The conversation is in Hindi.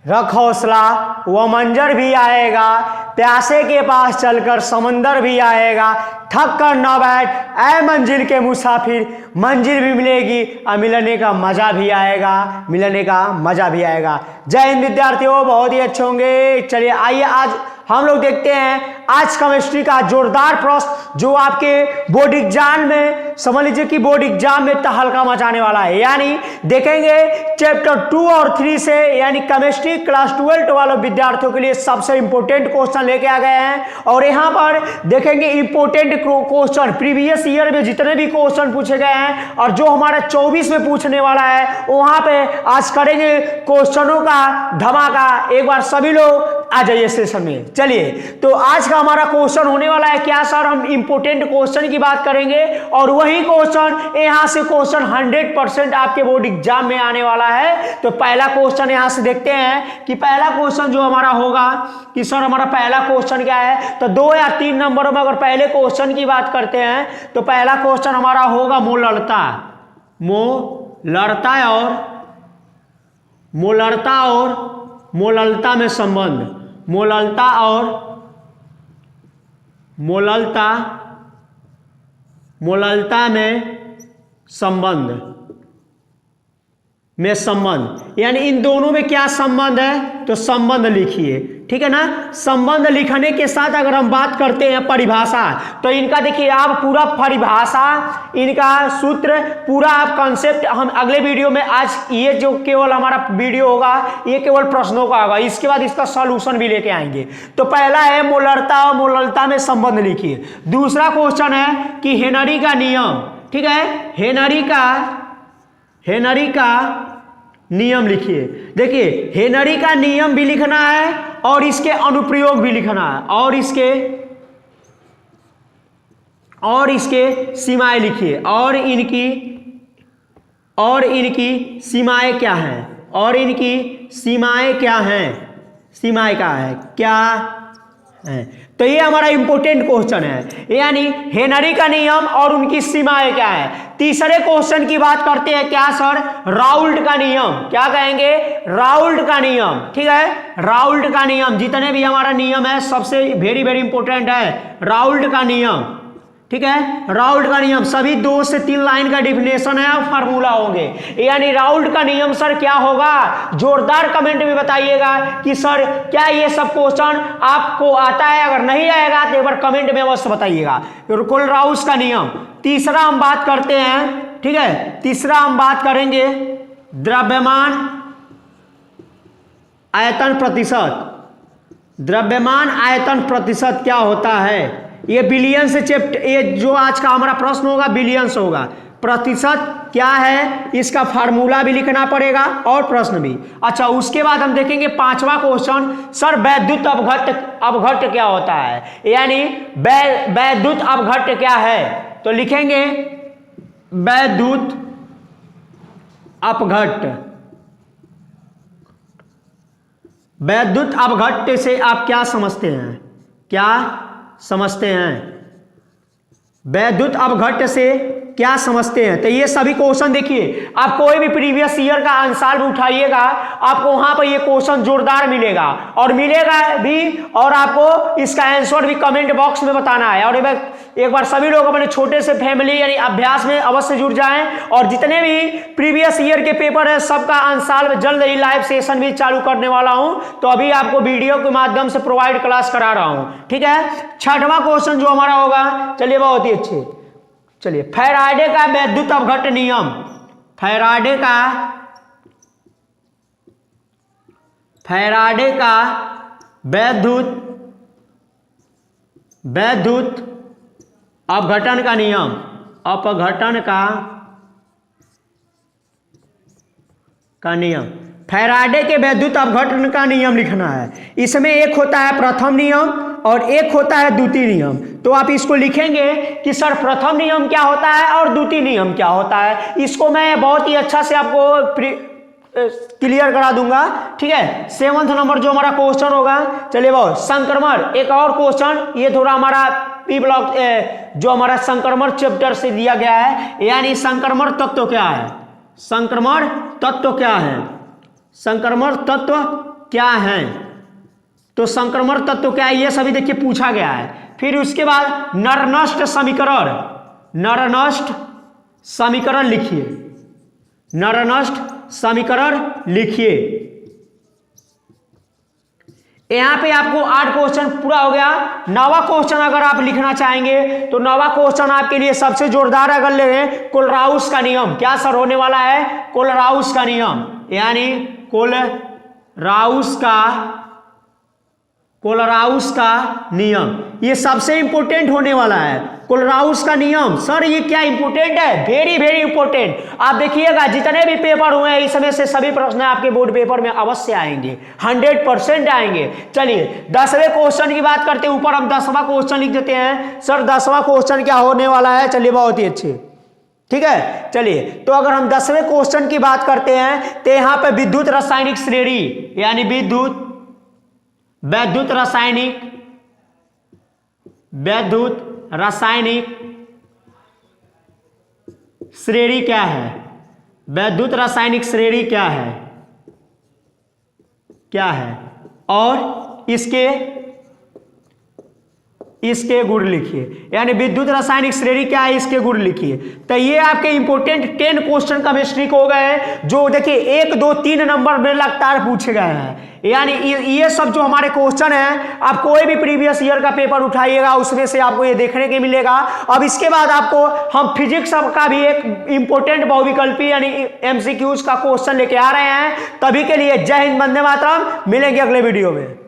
रख हौसला वो मंजर भी आएगा, प्यासे के पास चलकर समंदर भी आएगा, थक कर न बैठ ऐ मंजिल के मुसाफिर, मंजिल भी मिलेगी और मिलने का मजा भी आएगा, मिलने का मजा भी आएगा। जय हिंद विद्यार्थियों, बहुत ही अच्छे होंगे। चलिए आइए आज हम लोग देखते हैं आज केमिस्ट्री का जोरदार प्रश्न जो आपके बोर्ड एग्जाम में, समझ लीजिए कि बोर्ड एग्जाम में तहलका मचाने वाला है। यानी देखेंगे चैप्टर 2 और 3 से, यानी केमिस्ट्री क्लास 12 वाले विद्यार्थियों के लिए सबसे इंपॉर्टेंट क्वेश्चन लेके आ गए हैं। और यहाँ पर देखेंगे इंपॉर्टेंट क्वेश्चन प्रीवियस ईयर में जितने भी क्वेश्चन पूछे गए हैं और जो हमारा 24 में पूछने वाला है, वहां पे आज करेंगे क्वेश्चनों का धमाका। एक बार सभी लोग आ जाइए सेशन में। चलिए तो आज का हमारा क्वेश्चन होने वाला है क्या सर, हम इंपॉर्टेंट क्वेश्चन की बात करेंगे और वही क्वेश्चन यहां से क्वेश्चन 100% आपके बोर्ड एग्जाम में आने वाला है। तो पहला क्वेश्चन यहां से देखते हैं कि पहला क्वेश्चन जो हमारा होगा कि सर हमारा पहला क्वेश्चन क्या है। तो 2 या 3 नंबरों में अगर पहले क्वेश्चन की बात करते हैं तो पहला क्वेश्चन हमारा होगा मोलरता और मोललता में संबंध, मोललता में संबंध, यानी इन दोनों में क्या संबंध है, तो संबंध लिखिए, ठीक है ना। संबंध लिखने के साथ अगर हम बात करते हैं परिभाषा, तो इनका देखिए आप पूरा परिभाषा, इनका सूत्र, पूरा आप कॉन्सेप्ट हम अगले वीडियो में, आज ये जो केवल हमारा वीडियो होगा ये केवल प्रश्नों का होगा, इसके बाद इसका सॉल्यूशन भी लेके आएंगे। तो पहला है मोलरता और मोललता में संबंध लिखिए। दूसरा क्वेश्चन है कि हेनरी का नियम, ठीक है, हेनरी का नियम लिखिए। देखिए हेनरी का नियम भी लिखना है और इसके अनुप्रयोग भी लिखना है और इसके सीमाएं लिखिए और इनकी सीमाएं क्या हैं, और इनकी सीमाएं क्या हैं। तो ये हमारा इंपॉर्टेंट क्वेश्चन है, यानी हेनरी का नियम और उनकी सीमाएं क्या है। तीसरे क्वेश्चन की बात करते हैं क्या सर, राउल्ट का नियम, क्या कहेंगे, राउल्ट का नियम, ठीक है। राउल्ट का नियम, जितने भी हमारा नियम है सबसे वेरी वेरी इंपॉर्टेंट है राउल्ट का नियम, ठीक है। राउल्ट का नियम सभी 2 से 3 लाइन का डिफिनेशन है और फार्मूला होंगे। यानी राउल्ट का नियम सर क्या होगा, जोरदार कमेंट में बताइएगा कि सर क्या ये सब क्वेश्चन आपको आता है, अगर नहीं आएगा तो एक बार कमेंट में अवश्य बताइएगा। कोलराउस का नियम। तीसरा हम बात करते हैं, ठीक है, तीसरा हम बात करेंगे द्रव्यमान आयतन प्रतिशत क्या होता है। ये बिलियन से चैप्टर, ये जो आज का हमारा प्रश्न होगा बिलियंस होगा। प्रतिशत क्या है इसका फार्मूला भी लिखना पड़ेगा और प्रश्न भी। अच्छा उसके बाद हम देखेंगे 5वां क्वेश्चन, सर वैद्युत अपघट्ट क्या होता है, यानी वैद्युत अपघट्ट क्या है। तो लिखेंगे वैद्युत अपघट्ट से आप क्या समझते हैं, वैद्युत अपघट्ट से क्या समझते हैं। तो ये सभी क्वेश्चन देखिए, आप कोई भी प्रीवियस ईयर का आंसर भी उठाइएगा आपको वहां पर ये क्वेश्चन जोरदार मिलेगा और आपको इसका आंसर भी कमेंट बॉक्स में बताना है। और एक बार सभी लोग अपने छोटे से फैमिली यानी अभ्यास में अवश्य जुड़ जाएं और जितने भी प्रीवियस ईयर के पेपर है सबका आंसर में जल्द ही लाइव सेशन भी चालू करने वाला हूं। तो अभी आपको वीडियो के माध्यम से प्रोवाइड क्लास करा रहा हूं, ठीक है। 6वां क्वेश्चन जो हमारा होगा, चलिए बहुत ही अच्छे, चलिए फैराडे का वैद्युत अपघट्ट नियम, फैराडे का वैद्युत अपघटन का नियम, फैराडे के वैद्युत अपघटन का नियम लिखना है। इसमें एक होता है प्रथम नियम और एक होता है द्वितीय नियम। तो आप इसको लिखेंगे कि सर प्रथम नियम क्या होता है और द्वितीय नियम क्या होता है। इसको मैं बहुत ही अच्छा से आपको क्लियर करा दूंगा, ठीक है। 7वां नंबर जो हमारा क्वेश्चन होगा, चलिए वो संक्रमण, एक और क्वेश्चन, ये थोड़ा हमारा पी ब्लॉक जो हमारा संक्रमण चैप्टर से दिया गया है, यानी संक्रमण तत्व क्या है, संक्रमण तत्व क्या हैं? तो संक्रमण तत्व क्या है, ये सभी देखिए पूछा गया है। फिर उसके बाद नरनष्ट समीकरण, नरनष्ट समीकरण लिखिए, नरनष्ट समीकरण लिखिए। यहां पे आपको 8 क्वेश्चन पूरा हो गया। 9वां क्वेश्चन अगर आप लिखना चाहेंगे तो 9वां क्वेश्चन आपके लिए सबसे जोरदार अगर ले लें, कोलराउस का नियम। क्या सर होने वाला है? कोलराउस का नियम, यानी कोलराउस का नियम, ये सबसे इंपॉर्टेंट होने वाला है। कोलराउस का नियम सर ये क्या इंपॉर्टेंट है? Very very important. आप देखिएगा जितने भी पेपर हुए हैं इसमें से सभी प्रश्न आपके बोर्ड पेपर में अवश्य आएंगे, 100% आएंगे। चलिए 10वें क्वेश्चन की बात करते हैं। ऊपर हम 10वां क्वेश्चन लिख देते हैं। सर 10वां क्वेश्चन क्या होने वाला है? चलिए बहुत ही अच्छे, ठीक है। चलिए तो अगर हम 10वें क्वेश्चन की बात करते हैं तो यहां पर विद्युत रासायनिक श्रेणी, यानी वैद्युत रासायनिक श्रेणी क्या है? वैद्युत रासायनिक श्रेणी क्या है? और इसके गुण लिखिए, यानी विद्युत रासायनिक श्रेणी क्या है, इसके गुण लिखिए। तो ये आपके इंपोर्टेंट 10 क्वेश्चन केमिस्ट्री को हो गए हैं, जो देखिए 1, 2, 3 नंबर में लगातार पूछे गए हैं। यानी ये सब जो हमारे क्वेश्चन हैं, आप कोई भी प्रीवियस ईयर का पेपर उठाइएगा उसमें से आपको ये देखने के मिलेगा। अब इसके बाद आपको हम फिजिक्स का भी एक इंपोर्टेंट बहुविकल्पी यानी MCQs का क्वेश्चन लेके आ रहे हैं। तभी के लिए जय हिंद, वंदे मातरम। मिलेंगे अगले वीडियो में।